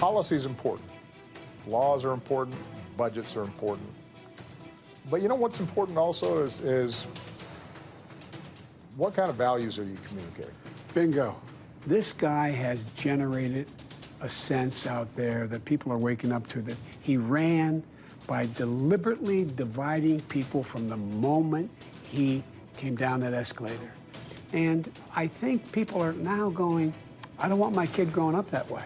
policy is important. Laws are important. Budgets are important. But you know what's important also is what kind of values are you communicating? Bingo. This guy has generated a sense out there that people are waking up to, that he ran by deliberately dividing people from the moment he came down that escalator. And I think people are now going, I don't want my kid growing up that way.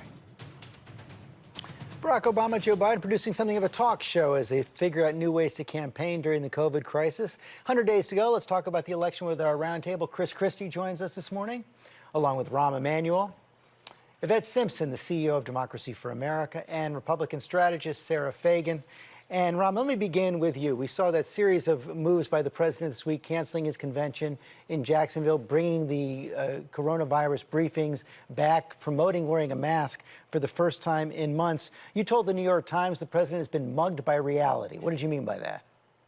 Barack Obama, Joe Biden producing something of a talk show as they figure out new ways to campaign during the COVID crisis. 100 days to go. Let's talk about the election with our roundtable. Chris Christie joins us this morning, along with Rahm Emanuel, Yvette Simpson, the CEO of Democracy for America, and Republican strategist Sarah Fagan. And Rahm, let me begin with you. We saw that series of moves by the president this week, canceling his convention in Jacksonville, bringing the coronavirus briefings back, promoting wearing a mask for the first time in months. You told the New York Times the president has been mugged by reality. What did you mean by that?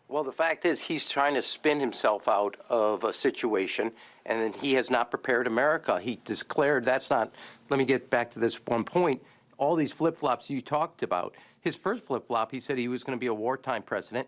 Well, the fact is he's trying to spin himself out of a situation, and then he has not prepared America. He declared that's not, let me get back to this one point, all these flip-flops you talked about. His first flip-flop, he said he was going to be a wartime president,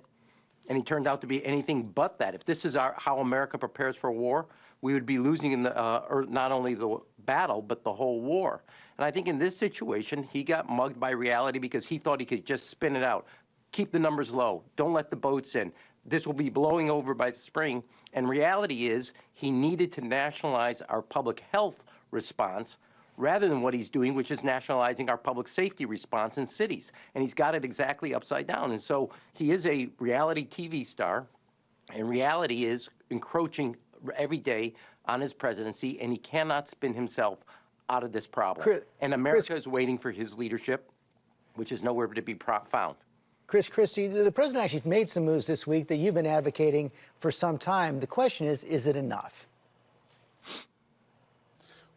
and he turned out to be anything but that. If this is how America prepares for war, we would be losing in or not only the battle, but the whole war. And I think in this situation, he got mugged by reality because he thought he could just spin it out. Keep the numbers low. Don't let the boats in. This will be blowing over by spring. And reality is he needed to nationalize our public health response rather than what he's doing, which is nationalizing our public safety response in cities. And he's got it exactly upside down. And so he is a reality TV star, and reality is encroaching every day on his presidency, and he cannot spin himself out of this problem. And America is waiting for his leadership, which is nowhere to be found. Chris Christie, the president actually made some moves this week that you've been advocating for some time. The question is it enough?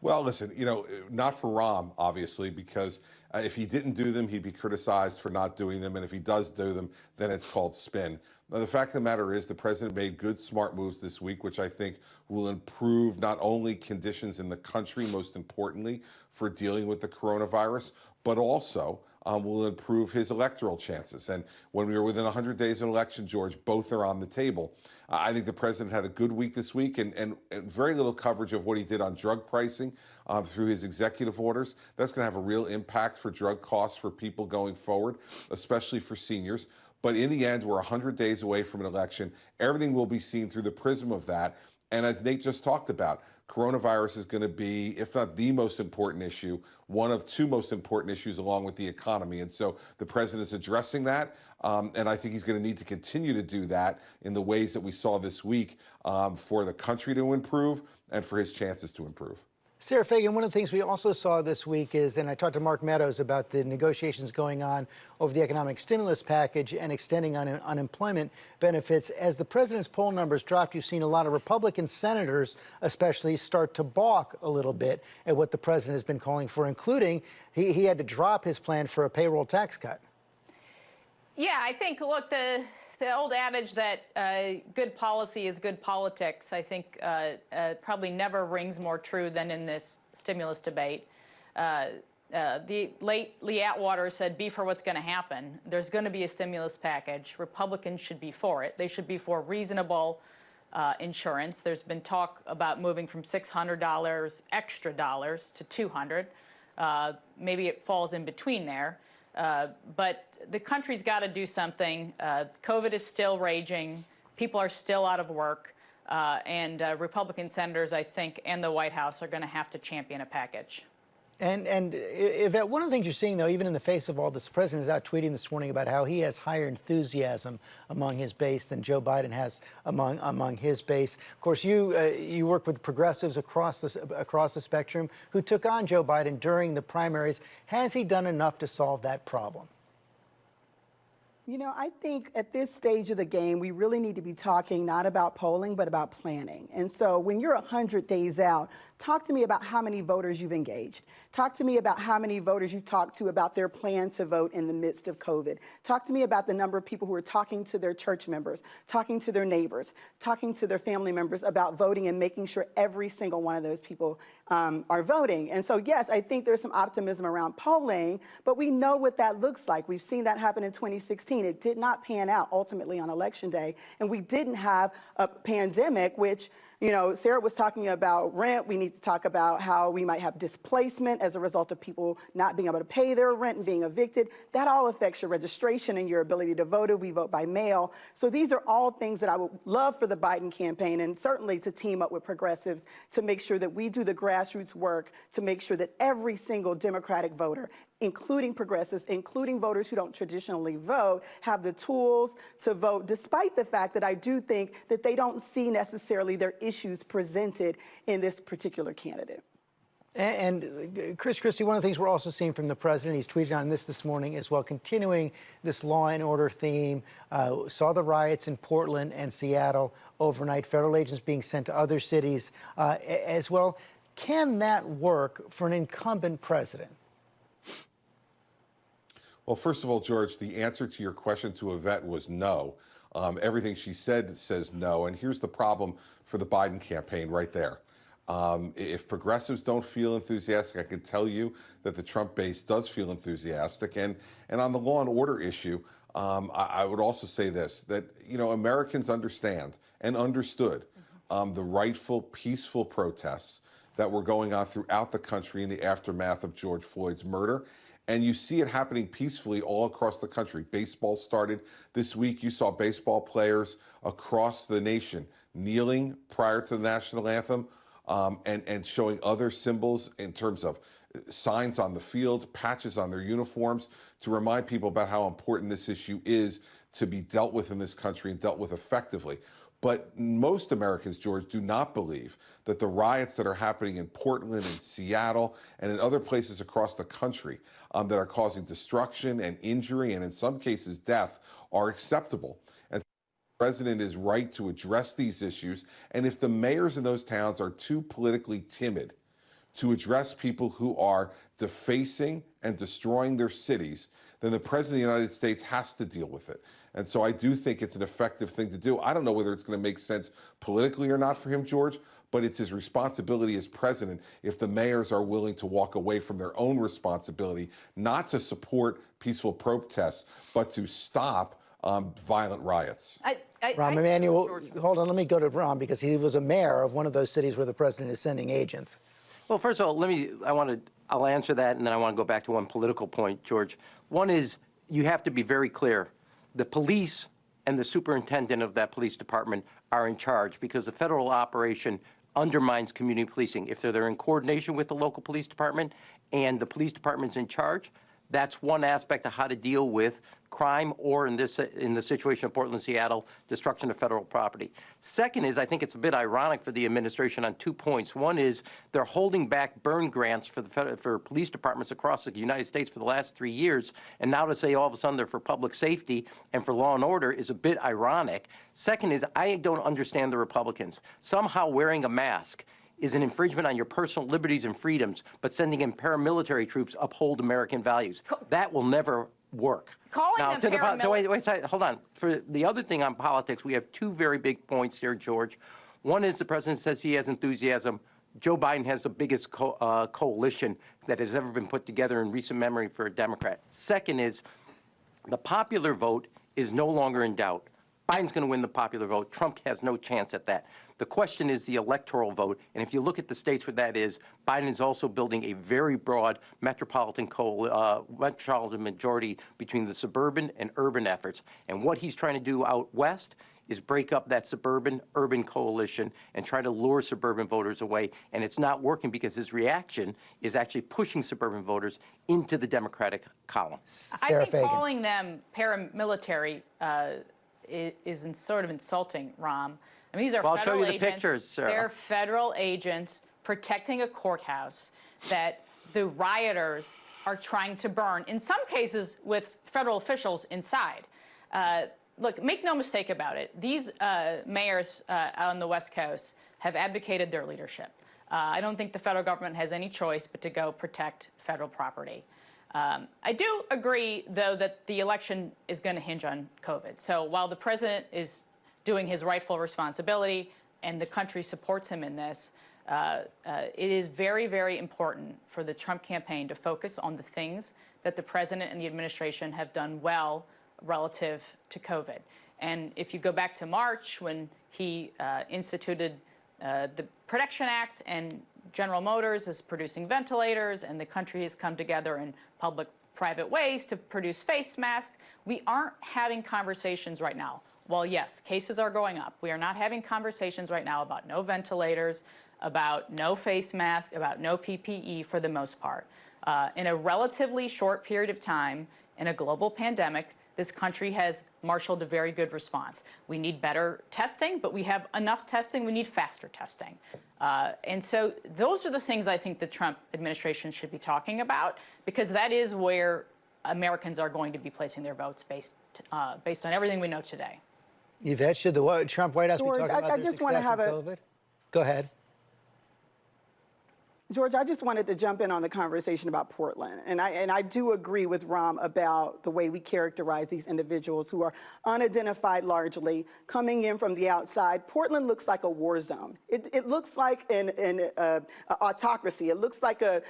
Well, listen, you know, not for Rahm, obviously, because if he didn't do them, he'd be criticized for not doing them. And if he does do them, then it's called spin. Now, the fact of the matter is the president made good, smart moves this week, which I think will improve not only conditions in the country, most importantly, for dealing with the coronavirus, but also will improve his electoral chances. And when we were within 100 days of an election, George, both are on the table. I think the president had a good week this week and very little coverage of what he did on drug pricing through his executive orders. That's going to have a real impact for drug costs for people going forward, especially for seniors. But in the end, we're 100 days away from an election. Everything will be seen through the prism of that. And as Nate just talked about, coronavirus is going to be, if not the most important issue, one of two most important issues along with the economy. And so the president is addressing that. And I think he's going to need to continue to do that in the ways that we saw this week for the country to improve and for his chances to improve. Sarah Fagan, one of the things we also saw this week is, and I talked to Mark Meadows about the negotiations going on over the economic stimulus package and extending unemployment benefits. As the president's poll numbers dropped, you've seen a lot of Republican senators especially start to balk a little bit at what the president has been calling for, including he had to drop his plan for a payroll tax cut. Yeah, I think, look, the old adage that good policy is good politics, I think probably never rings more true than in this stimulus debate. The late Lee Atwater said, be for what's going to happen. There's going to be a stimulus package. Republicans should be for it. They should be for reasonable insurance. There's been talk about moving from $600 extra dollars to $200. Maybe it falls in between there. But the country's got to do something. COVID is still raging. People are still out of work. And Republican senators, I think, and the White House are going to have to champion a package. And Yvette, one of the things you're seeing, though, even in the face of all this, the president is out tweeting this morning about how he has higher enthusiasm among his base than Joe Biden has among his base. Of course, you work with progressives across the spectrum who took on Joe Biden during the primaries. Has he done enough to solve that problem? You know, I think at this stage of the game, we really need to be talking not about polling, but about planning. And so when you're 100 days out, Talk to me about how many voters you've engaged. Talk to me about how many voters you've talked to about their plan to vote in the midst of COVID. Talk to me about the number of people who are talking to their church members, talking to their neighbors, talking to their family members about voting and making sure every single one of those people are voting. And so, yes, I think there's some optimism around polling, but we know what that looks like. We've seen that happen in 2016. It did not pan out ultimately on Election Day, and we didn't have a pandemic, which, you know, Sarah was talking about rent. We need to talk about how we might have displacement as a result of people not being able to pay their rent and being evicted. That all affects your registration and your ability to vote if we vote by mail. So these are all things that I would love for the Biden campaign, and certainly to team up with progressives to make sure that we do the grassroots work to make sure that every single Democratic voter, including progressives, including voters who don't traditionally vote, have the tools to vote, despite the fact that I do think that they don't see necessarily their issues presented in this particular candidate. And Chris Christie, one of the things we're also seeing from the president, he's tweeted on this morning as well, continuing this law and order theme. Saw the riots in Portland and Seattle overnight, federal agents being sent to other cities as well. Can that work for an incumbent president? Well, first of all, George, the answer to your question to Yvette was no. Everything she said says no. And here's the problem for the Biden campaign right there. If progressives don't feel enthusiastic, I can tell you that the Trump base does feel enthusiastic. And on the law and order issue, I would also say this, that, you know, Americans understand and understood the rightful, peaceful protests that were going on throughout the country in the aftermath of George Floyd's murder. And you see it happening peacefully all across the country. Baseball started this week. You saw baseball players across the nation kneeling prior to the national anthem and showing other symbols in terms of signs on the field, patches on their uniforms, to remind people about how important this issue is to be dealt with in this country and dealt with effectively. But most Americans, George, do not believe that the riots that are happening in Portland and Seattle and in other places across the country that are causing destruction and injury and in some cases death are acceptable. And the president is right to address these issues. And if the mayors in those towns are too politically timid to address people who are defacing and destroying their cities, then the president of the United States has to deal with it. And so I do think it's an effective thing to do. I don't know whether it's going to make sense politically or not for him, George, but it's his responsibility as president if the mayors are willing to walk away from their own responsibility, not to support peaceful protests, but to stop violent riots. Rahm Emanuel, hold on, let me go to Rahm because he was a mayor of one of those cities where the president is sending agents. Well, first of all, I'll answer that, and then I want to go back to one political point, George. One is you have to be very clear. The police and the superintendent of that police department are in charge because the federal operation undermines community policing. If they're in coordination with the local police department and the police department's in charge, that's one aspect of how to deal with crime or, in the situation of Portland, Seattle, destruction of federal property. Second is, I think it's a bit ironic for the administration on 2 points. One is they're holding back burn grants for police departments across the United States for the last 3 years, and now to say all of a sudden they're for public safety and for law and order is a bit ironic. Second is, I don't understand the Republicans. Somehow wearing a mask is an infringement on your personal liberties and freedoms, but sending in paramilitary troops uphold American values. That will never work. Calling them paramilitary. Wait, hold on. For the other thing on politics, we have two very big points here, George. One is the president says he has enthusiasm. Joe Biden has the biggest coalition that has ever been put together in recent memory for a Democrat. Second is the popular vote is no longer in doubt. Biden's going to win the popular vote. Trump has no chance at that. The question is the electoral vote. And if you look at the states where that is, Biden is also building a very broad metropolitan majority between the suburban and urban efforts. And what he's trying to do out west is break up that suburban-urban coalition and try to lure suburban voters away. And it's not working because his reaction is actually pushing suburban voters into the Democratic column. I think calling them paramilitary is sort of insulting, Rahm. I mean, these are federal agents. I'll show you the pictures, Sarah. They're federal agents protecting a courthouse that the rioters are trying to burn, in some cases with federal officials inside. Look, make no mistake about it. These mayors on the West Coast have abdicated their leadership. I don't think the federal government has any choice but to go protect federal property. I do agree, though, that the election is going to hinge on COVID. So while the president is doing his rightful responsibility and the country supports him in this, it is very, very important for the Trump campaign to focus on the things that the president and the administration have done well relative to COVID. And if you go back to March, when he instituted the Protection Act, and General Motors is producing ventilators, and the country has come together in public-private ways to produce face masks, we aren't having conversations right now. While yes, cases are going up, we are not having conversations right now about no ventilators, about no face masks, about no PPE for the most part. In a relatively short period of time, in a global pandemic, this country has marshaled a very good response. We need better testing, but we have enough testing. We need faster testing. And so those are the things I think the Trump administration should be talking about, because that is where Americans are going to be placing their votes based on everything we know today. Yvette, should the Trump White House George, be talking about their success in COVID? Go ahead. George, I just wanted to jump in on the conversation about Portland. And I do agree with Ram about the way we characterize these individuals who are unidentified largely, coming in from the outside. Portland looks like a war zone. It looks like an autocracy. It looks like a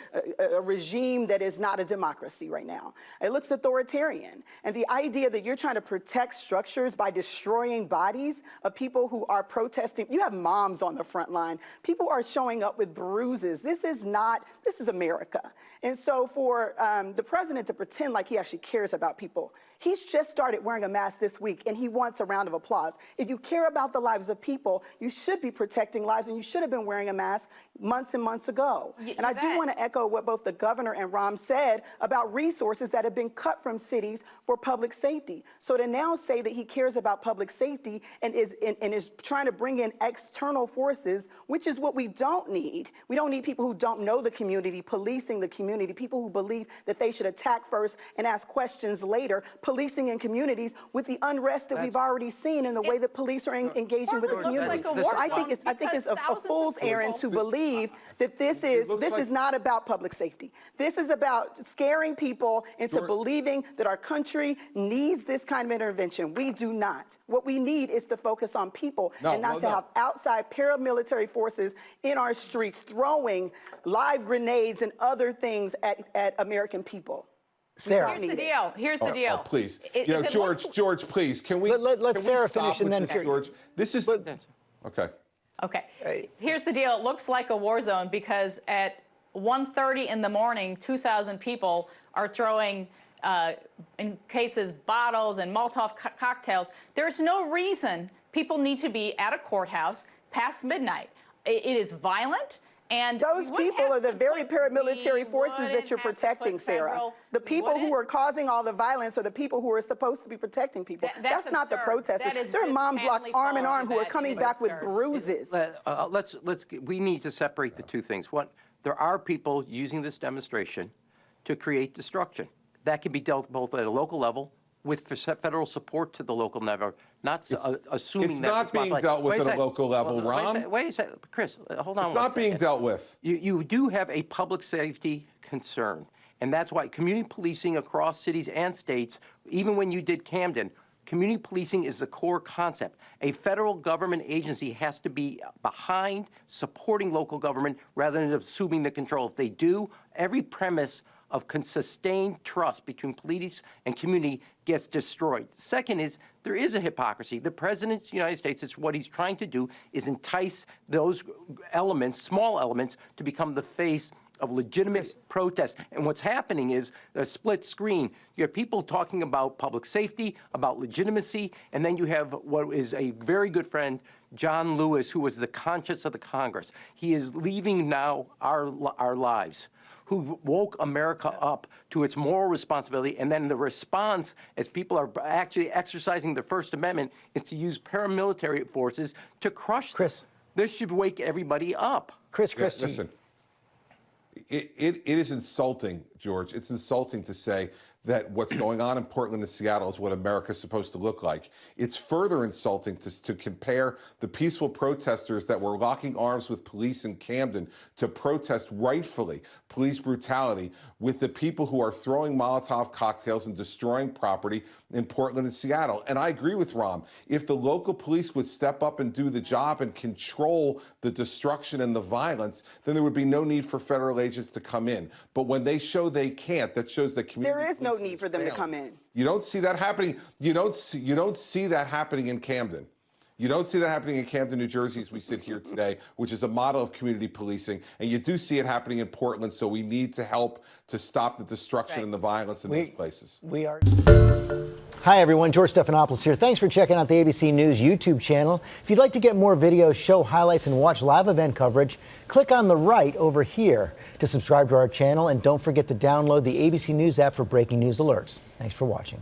regime that is not a democracy right now. It looks authoritarian. And the idea that you're trying to protect structures by destroying bodies of people who are protesting. You have moms on the front line. People are showing up with bruises. This is America. And so for the president to pretend like he actually cares about people, he's just started wearing a mask this week, and he wants a round of applause. If you care about the lives of people, you should be protecting lives, and you should have been wearing a mask months and months ago. And I do want to echo what both the governor and Ram said about resources that have been cut from cities for public safety. So to now say that he cares about public safety and is trying to bring in external forces, which is what we don't need. We don't need people who don't know the community, policing the community, people who believe that they should attack first and ask questions later, policing in communities with the unrest that we've already seen and the way that police are engaging with the community. I think it's a fool's errand to believe that this is not about public safety. This is about scaring people into believing that our country needs this kind of intervention. We do not. What we need is to focus on people and not to have outside paramilitary forces in our streets throwing live grenades and other things at American people. Sarah. Here's the deal. Here's the deal. Please, George, please, can we? Let Sarah finish and then George. This is okay. Okay. Here's the deal. It looks like a war zone because at 1:30 in the morning, 2,000 people are throwing, in cases, bottles and Molotov cocktails. There's no reason people need to be at a courthouse past midnight. It is violent. And those people are the very paramilitary forces that you're protecting, Sarah. The people who are causing all the violence are the people who are supposed to be protecting people. That's not the protesters. There are moms locked arm in arm who are coming back with bruises. We need to separate the two things. One, there are people using this demonstration to create destruction. That can be dealt both at a local level with federal support to the local level, not assuming it's that not being dealt with at a local level, Ron. Wait a second, Chris, hold on. It's not being dealt with. You do have a public safety concern, and that's why community policing across cities and states, even when you did Camden, community policing is the core concept. A federal government agency has to be behind supporting local government rather than assuming the control. If they do, every premise of sustained trust between police and community gets destroyed. Second is, there is a hypocrisy. The President of the United States, it's what he's trying to do, is entice those elements, small elements, to become the face of legitimate protest. And what's happening is a split screen. You have people talking about public safety, about legitimacy, and then you have what is a very good friend, John Lewis, who was the conscience of the Congress. He is leaving now our lives, who woke America up to its moral responsibility. And then the response, as people are actually exercising their First Amendment, is to use paramilitary forces to crush them. This should wake everybody up. Listen, it is insulting, George. It's insulting to say that what's going on in Portland and Seattle is what America's supposed to look like. It's further insulting to compare the peaceful protesters that were locking arms with police in Camden to protest rightfully police brutality with the people who are throwing Molotov cocktails and destroying property in Portland and Seattle. And I agree with Ram. If the local police would step up and do the job and control the destruction and the violence, then there would be no need for federal agents to come in. But when they show they can't, that shows that community There is no need for them to come in. You don't see that happening. You don't see that happening in Camden. You don't see that happening in Camden, New Jersey, as we sit here today, which is a model of community policing. And you do see it happening in Portland, so we need to help to stop the destruction and the violence in those places. Hi, everyone. George Stephanopoulos here. Thanks for checking out the ABC News YouTube channel. If you'd like to get more videos, show highlights, and watch live event coverage, click on the right over here to subscribe to our channel. And don't forget to download the ABC News app for breaking news alerts. Thanks for watching.